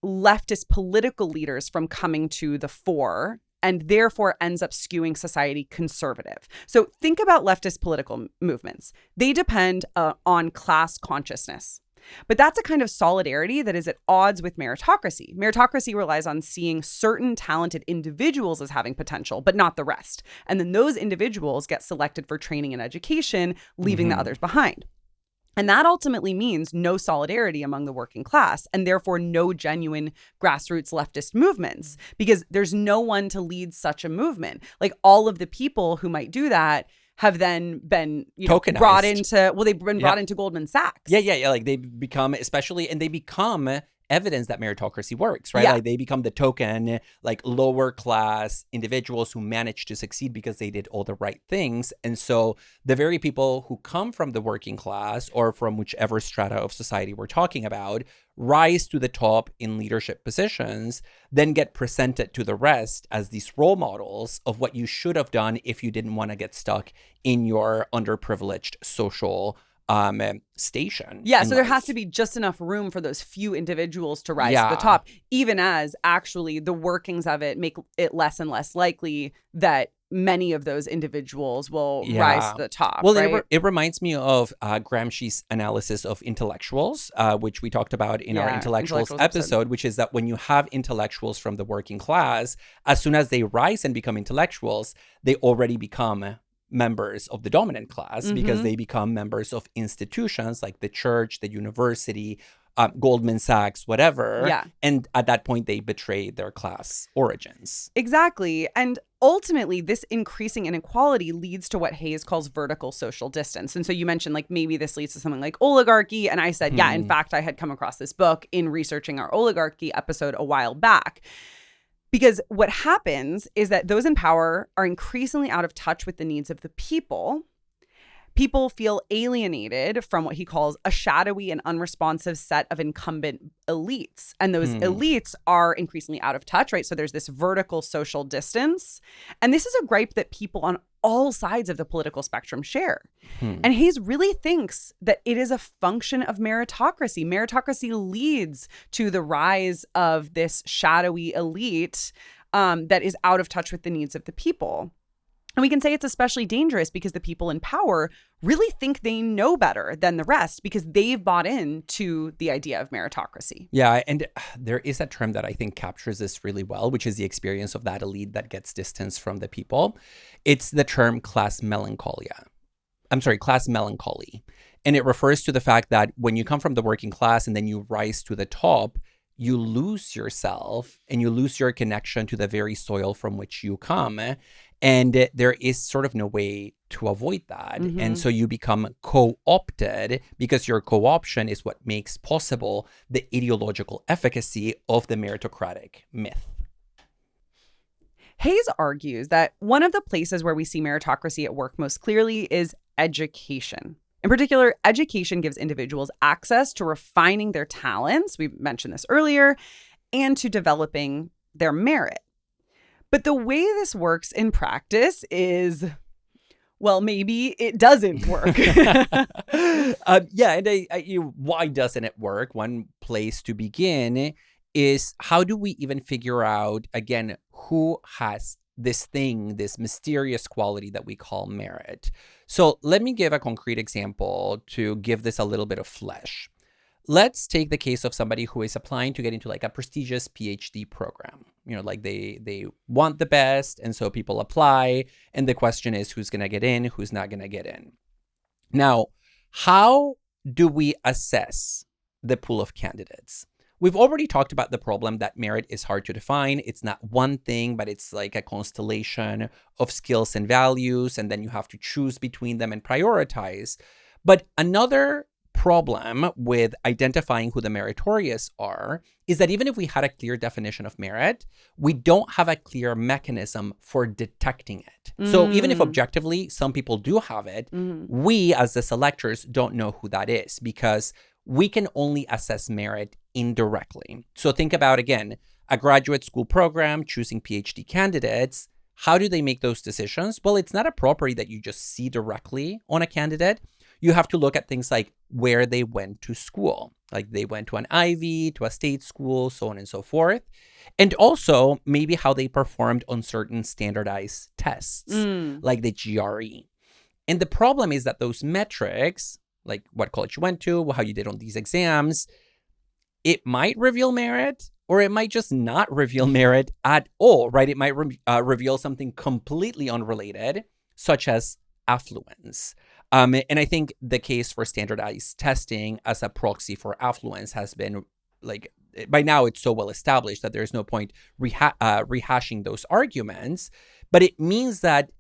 leftist political leaders from coming to the fore and therefore ends up skewing society conservative. So think about leftist political movements. They depend on class consciousness. But that's a kind of solidarity that is at odds with meritocracy. Meritocracy relies on seeing certain talented individuals as having potential, but not the rest. And then those individuals get selected for training and education, leaving the others behind. And that ultimately means no solidarity among the working class and therefore no genuine grassroots leftist movements because there's no one to lead such a movement. Like all of the people who might do that have then been brought into, they've been brought into Goldman Sachs. Yeah. Like they become, and they become evidence that meritocracy works, right? Yeah. Like they become the token, like lower class individuals who managed to succeed because they did all the right things. And so the very people who come from the working class or from whichever strata of society we're talking about rise to the top in leadership positions, then get presented to the rest as these role models of what you should have done if you didn't want to get stuck in your underprivileged social station. Yeah, so there has to be just enough room for those few individuals to rise to the top, even as actually the workings of it make it less and less likely that many of those individuals will rise to the top. Well, right? it reminds me of Gramsci's analysis of intellectuals, which we talked about in our intellectuals episode, which is that when you have intellectuals from the working class, as soon as they rise and become intellectuals, they already become members of the dominant class because they become members of institutions like the church, the university, Goldman Sachs, whatever. Yeah. And at that point, they betray their class origins. Exactly. And ultimately, this increasing inequality leads to what Hayes calls vertical social distance. And so you mentioned like maybe this leads to something like oligarchy. And I said, in fact, I had come across this book in researching our oligarchy episode a while back. Because what happens is that those in power are increasingly out of touch with the needs of the people. People feel alienated from what he calls a shadowy and unresponsive set of incumbent elites. And those elites are increasingly out of touch, right? So there's this vertical social distance. And this is a gripe that people on all sides of the political spectrum share. And Hayes really thinks that it is a function of meritocracy. Meritocracy leads to the rise of this shadowy elite that is out of touch with the needs of the people. And we can say it's especially dangerous because the people in power really think they know better than the rest because they've bought into the idea of meritocracy. Yeah, and there is a term that I think captures this really well, which is the experience of that elite that gets distance from the people. It's the term class melancholy. And it refers to the fact that when you come from the working class and then you rise to the top, you lose yourself and you lose your connection to the very soil from which you come. And there is sort of no way to avoid that. Mm-hmm. And so you become co-opted because your co-option is what makes possible the ideological efficacy of the meritocratic myth. Hayes argues that one of the places where we see meritocracy at work most clearly is education. In particular, education gives individuals access to refining their talents, we mentioned this earlier, and to developing their merit. But the way this works in practice is, well, maybe it doesn't work. Why doesn't it work? One place to begin is, how do we even figure out, again, who has this thing, this mysterious quality that we call merit? So let me give a concrete example to give this a little bit of flesh. Let's take the case of somebody who is applying to get into like a prestigious PhD program. You know, like they want the best, and so people apply, and the question is who's going to get in, who's not going to get in. Now, how do we assess the pool of candidates? We've already talked about the problem that merit is hard to define. It's not one thing, but it's like a constellation of skills and values, and then you have to choose between them and prioritize. But another problem with identifying who the meritorious are is that even if we had a clear definition of merit, we don't have a clear mechanism for detecting it. So even if objectively some people do have it, we as the selectors don't know who that is because we can only assess merit indirectly. So think about, again, a graduate school program choosing PhD candidates. How do they make those decisions? Well, it's not a property that you just see directly on a candidate. You have to look at things like where they went to school, like they went to an Ivy, to a state school, so on and so forth. And also maybe how they performed on certain standardized tests, like the GRE. And the problem is that those metrics, like what college you went to, how you did on these exams, it might reveal merit or it might just not reveal merit at all, right? It might reveal something completely unrelated, such as affluence. And I think the case for standardized testing as a proxy for affluence has been, like, by now it's so well established that there's no point rehashing those arguments. But it means that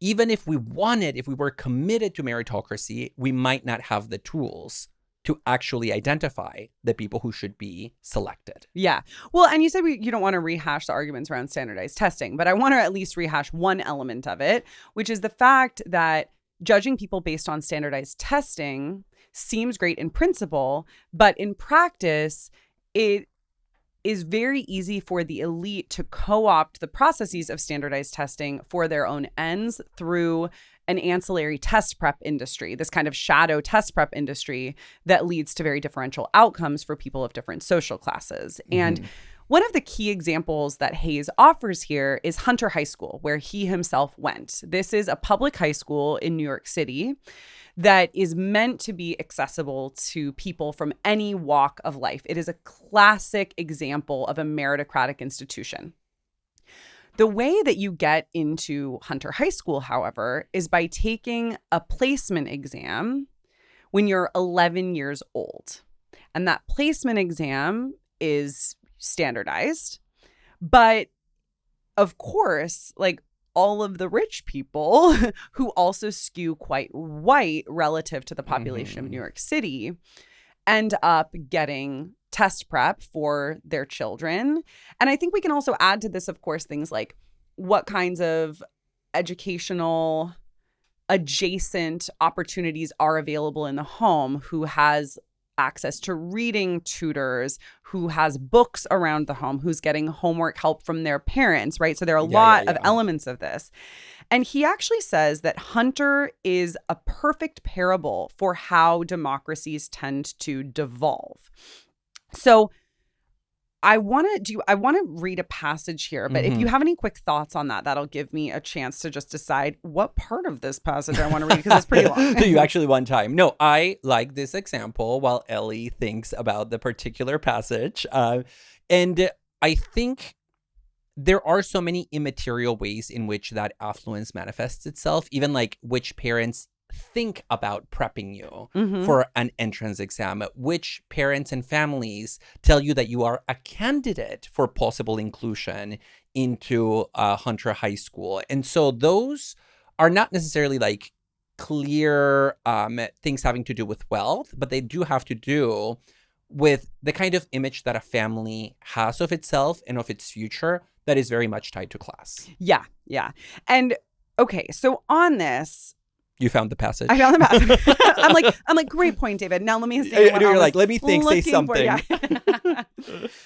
even if we were committed to meritocracy, we might not have the tools to actually identify the people who should be selected. Yeah. Well, and you said you don't want to rehash the arguments around standardized testing, but I want to at least rehash one element of it, which is the fact that judging people based on standardized testing seems great in principle, but in practice, it is very easy for the elite to co-opt the processes of standardized testing for their own ends through an ancillary test prep industry, this kind of shadow test prep industry that leads to very differential outcomes for people of different social classes. And one of the key examples that Hayes offers here is Hunter High School, where he himself went. This is a public high school in New York City that is meant to be accessible to people from any walk of life. It is a classic example of a meritocratic institution. The way that you get into Hunter High School, however, is by taking a placement exam when you're 11 years old. And that placement exam is standardized. But of course, like all of the rich people who also skew quite white relative to the population of New York City end up getting test prep for their children. And I think we can also add to this, of course, things like what kinds of educational adjacent opportunities are available in the home, who has access to reading tutors, who has books around the home, who's getting homework help from their parents, right? So there are a lot of elements of this. And he actually says that Hunter is a perfect parable for how democracies tend to devolve. So I want to read a passage here, but if you have any quick thoughts on that, that'll give me a chance to just decide what part of this passage I want to read, because it's pretty long. So you actually want time. No, I like this example while Ellie thinks about the particular passage. And I think there are so many immaterial ways in which that affluence manifests itself, even like which parents think about prepping you for an entrance exam, which parents and families tell you that you are a candidate for possible inclusion into Hunter High School. And so those are not necessarily like clear things having to do with wealth, but they do have to do with the kind of image that a family has of itself and of its future that is very much tied to class. Yeah. And okay, so on this, you found the passage. I found the passage. I'm like, great point, David. Now let me say what you're like, let me think, say something. Yeah.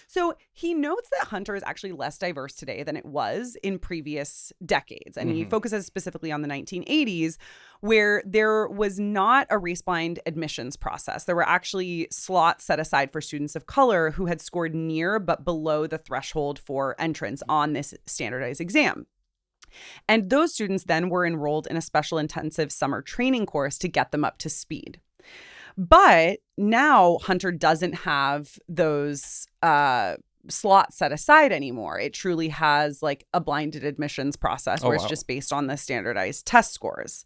So he notes that Hunter is actually less diverse today than it was in previous decades. And he focuses specifically on the 1980s, where there was not a race-blind admissions process. There were actually slots set aside for students of color who had scored near but below the threshold for entrance on this standardized exam. And those students then were enrolled in a special intensive summer training course to get them up to speed. But now Hunter doesn't have those slots set aside anymore. It truly has like a blinded admissions process where it's just based on the standardized test scores.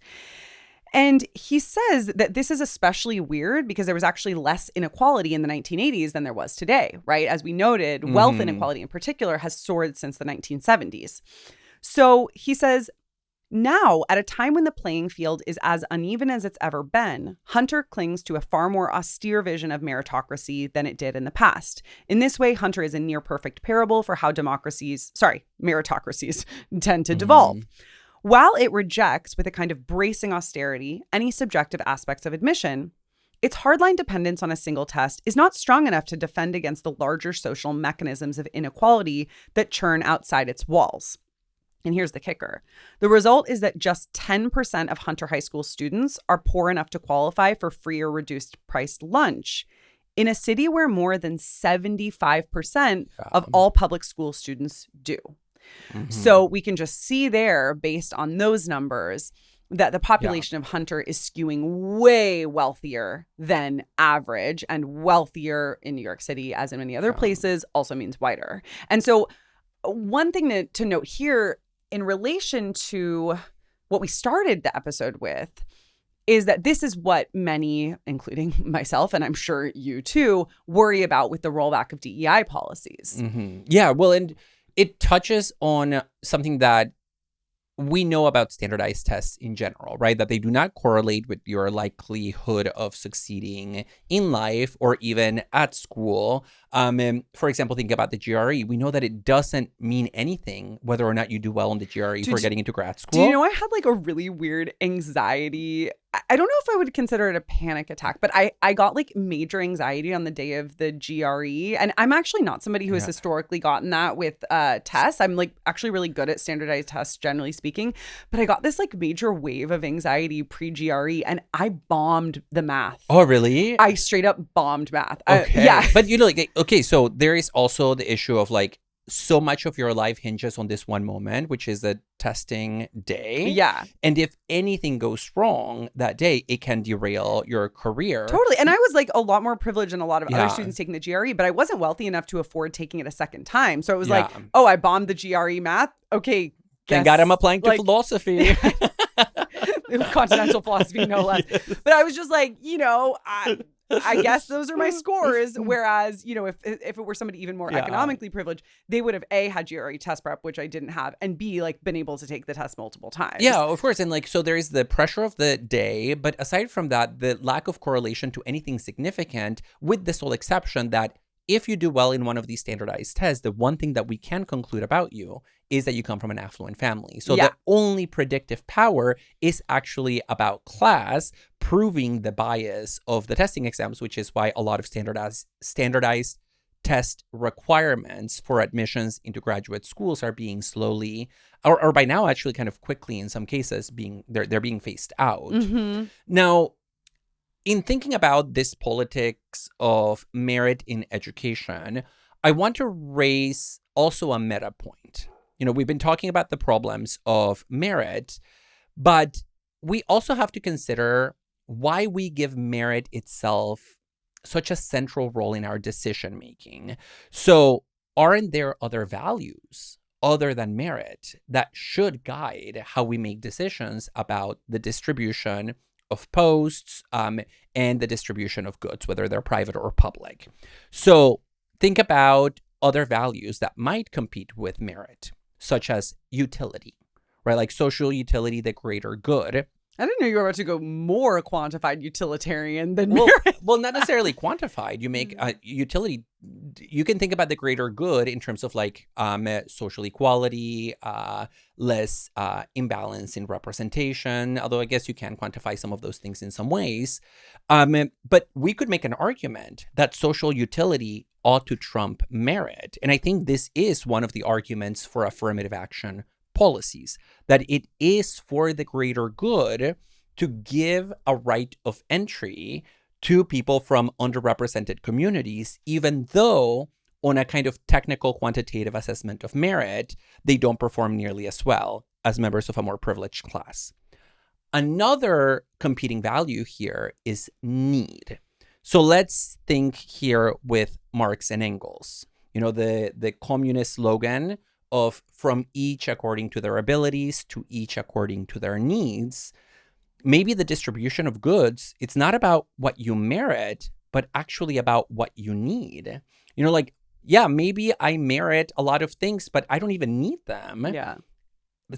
And he says that this is especially weird because there was actually less inequality in the 1980s than there was today, right? As we noted, wealth inequality in particular has soared since the 1970s. So he says, now, at a time when the playing field is as uneven as it's ever been, Hunter clings to a far more austere vision of meritocracy than it did in the past. In this way, Hunter is a near perfect parable for how meritocracies tend to devolve. While it rejects, with a kind of bracing austerity, any subjective aspects of admission, its hardline dependence on a single test is not strong enough to defend against the larger social mechanisms of inequality that churn outside its walls. And here's the kicker. The result is that just 10% of Hunter High School students are poor enough to qualify for free or reduced priced lunch in a city where more than 75% of all public school students do. So we can just see there, based on those numbers, that the population of Hunter is skewing way wealthier than average, and wealthier in New York City, as in many other places, also means whiter. And so one thing to note here, in relation to what we started the episode with, is that this is what many, including myself, and I'm sure you too, worry about with the rollback of DEI policies. Yeah, well, and it touches on something that we know about standardized tests in general, right? That they do not correlate with your likelihood of succeeding in life or even at school. For example, think about the GRE. We know that it doesn't mean anything whether or not you do well in the GRE for getting into grad school. Do you know I had like a really weird anxiety? I don't know if I would consider it a panic attack, but I got like major anxiety on the day of the GRE. And I'm actually not somebody who has historically gotten that with tests. I'm like actually really good at standardized tests, generally speaking. But I got this like major wave of anxiety pre-GRE, and I bombed the math. Oh, really? I straight up bombed math. Okay. Yeah. But you know, like, okay, so there is also the issue of like, so much of your life hinges on this one moment, which is the testing day. Yeah. And if anything goes wrong that day, it can derail your career. Totally. And I was like a lot more privileged than a lot of other students taking the GRE, but I wasn't wealthy enough to afford taking it a second time. So it was like, oh, I bombed the GRE math. Okay. Thank God I'm applying to philosophy. Continental philosophy, no less. But I was just like, you know, I guess those are my scores. Whereas, you know, if it were somebody even more economically privileged, they would have A, had GRE test prep, which I didn't have, and B, like been able to take the test multiple times. Yeah, of course. And like, so there's the pressure of the day. But aside from that, the lack of correlation to anything significant, with the sole exception that if you do well in one of these standardized tests, the one thing that we can conclude about you is that you come from an affluent family. So the only predictive power is actually about class, proving the bias of the testing exams, which is why a lot of standardized test requirements for admissions into graduate schools are being slowly, or by now actually kind of quickly in some cases, they're being phased out. Now, in thinking about this politics of merit in education, I want to raise also a meta point. We've been talking about the problems of merit, but we also have to consider why we give merit itself such a central role in our decision making. So aren't there other values other than merit that should guide how we make decisions about the distribution of posts and the distribution of goods, whether they're private or public? So think about other values that might compete with merit, such as utility, right? Like social utility, the greater good. I didn't know you were about to go more quantified utilitarian than Well, merit. well, not necessarily quantified. You make utility. You can think about the greater good in terms of like social equality, less imbalance in representation. Although I guess you can quantify some of those things in some ways. But we could make an argument that social utility ought to trump merit, and I think this is one of the arguments for affirmative action policies, that it is for the greater good to give a right of entry to people from underrepresented communities, even though on a kind of technical quantitative assessment of merit, they don't perform nearly as well as members of a more privileged class. Another competing value here is need. So let's think here with Marx and Engels. The communist slogan of from each according to their abilities to each according to their needs. Maybe the distribution of goods, it's not about what you merit, but actually about what you need. Maybe I merit a lot of things, but I don't even need them. Yeah.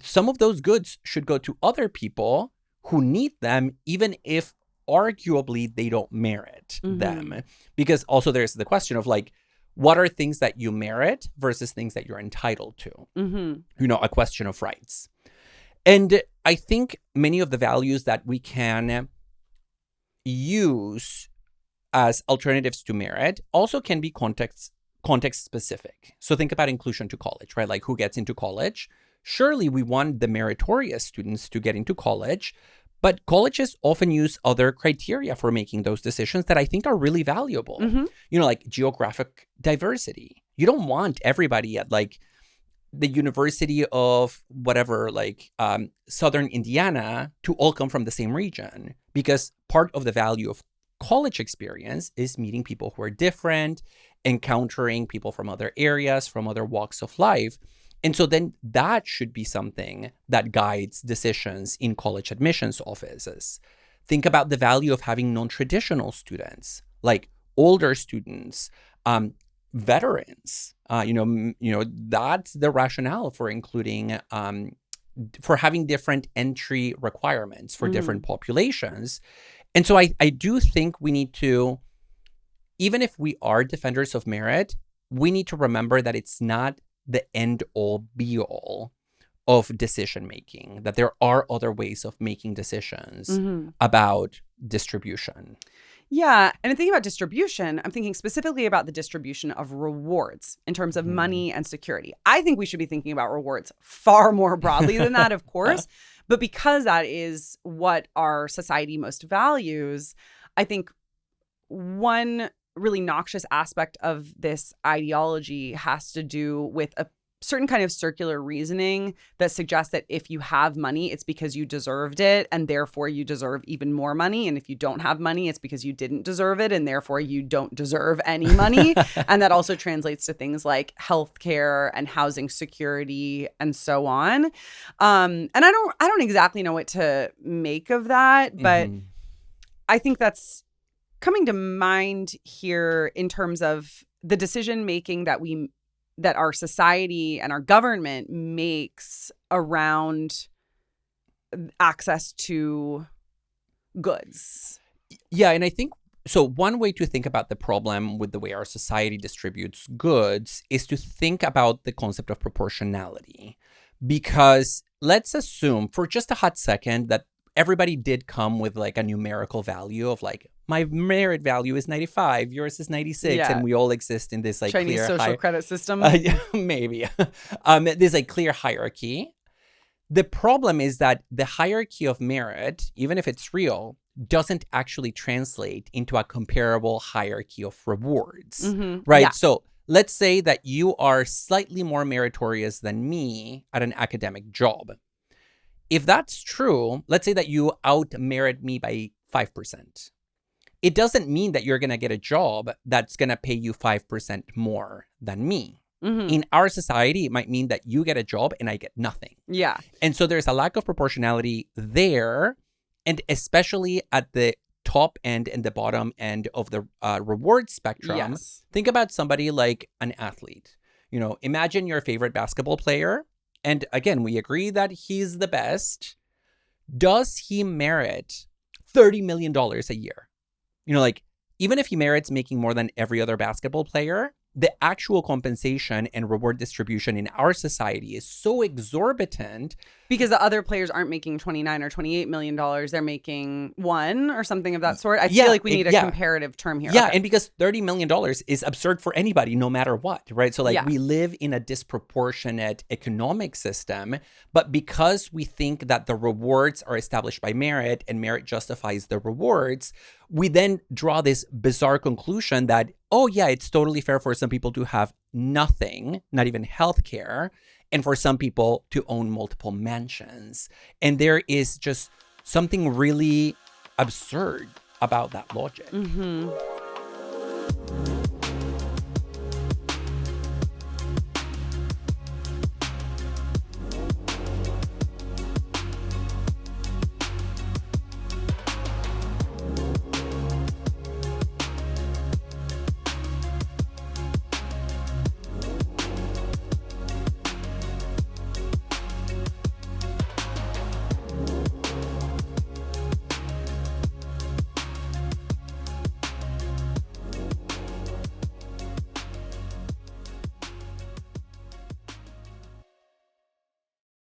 Some of those goods should go to other people who need them, even if arguably they don't merit them. Because also there's the question of like, what are things that you merit versus things that you're entitled to? A question of rights. And I think many of the values that we can use as alternatives to merit also can be context specific. So think about inclusion to college, right? Like who gets into college? Surely we want the meritorious students to get into college, but colleges often use other criteria for making those decisions that I think are really valuable. Like geographic diversity. You don't want everybody at like the University of whatever, like Southern Indiana to all come from the same region, because part of the value of college experience is meeting people who are different, encountering people from other areas, from other walks of life. And so then that should be something that guides decisions in college admissions offices. Think about the value of having non-traditional students, like older students, veterans. That's the rationale for including, for having different entry requirements for different populations. And so I do think we need to, even if we are defenders of merit, we need to remember that it's not the end all be all of decision making, that there are other ways of making decisions about distribution. Yeah. And thinking about distribution, I'm thinking specifically about the distribution of rewards in terms of money and security. I think we should be thinking about rewards far more broadly than that, of course. But because that is what our society most values, I think one really noxious aspect of this ideology has to do with a certain kind of circular reasoning that suggests that if you have money, it's because you deserved it, and therefore you deserve even more money. And if you don't have money, it's because you didn't deserve it, and therefore you don't deserve any money. And that also translates to things like healthcare and housing security and so on. And I don't exactly know what to make of that, but I think that's coming to mind here in terms of the decision making that our society and our government makes around access to goods. Yeah, and I think so. One way to think about the problem with the way our society distributes goods is to think about the concept of proportionality. Because let's assume for just a hot second that everybody did come with like a numerical value of like, my merit value is 95, yours is 96, and we all exist in this like Chinese clear social credit system. Maybe. There's like clear hierarchy. The problem is that the hierarchy of merit, even if it's real, doesn't actually translate into a comparable hierarchy of rewards, right? Yeah. So let's say that you are slightly more meritorious than me at an academic job. If that's true, let's say that you out-merit me by 5%. It doesn't mean that you're going to get a job that's going to pay you 5% more than me. Mhm. In our society, it might mean that you get a job and I get nothing. Yeah. And so there's a lack of proportionality there, and especially at the top end and the bottom end of the reward spectrum. Yes. Think about somebody like an athlete. You know, imagine your favorite basketball player. And again, we agree that he's the best. Does he merit $30 million a year? You know, like, even if he merits making more than every other basketball player, the actual compensation and reward distribution in our society is so exorbitant. Because the other players aren't making $29 or $28 million. They're making $1 or something of that sort. I feel like we need a comparative term here. Yeah, Okay. and because $30 million is absurd for anybody, no matter what, right? So like we live in a disproportionate economic system, but because we think that the rewards are established by merit and merit justifies the rewards, we then draw this bizarre conclusion that, oh yeah, it's totally fair for some people to have nothing, not even healthcare, and for some people to own multiple mansions. And there is just something really absurd about that logic. Mm-hmm.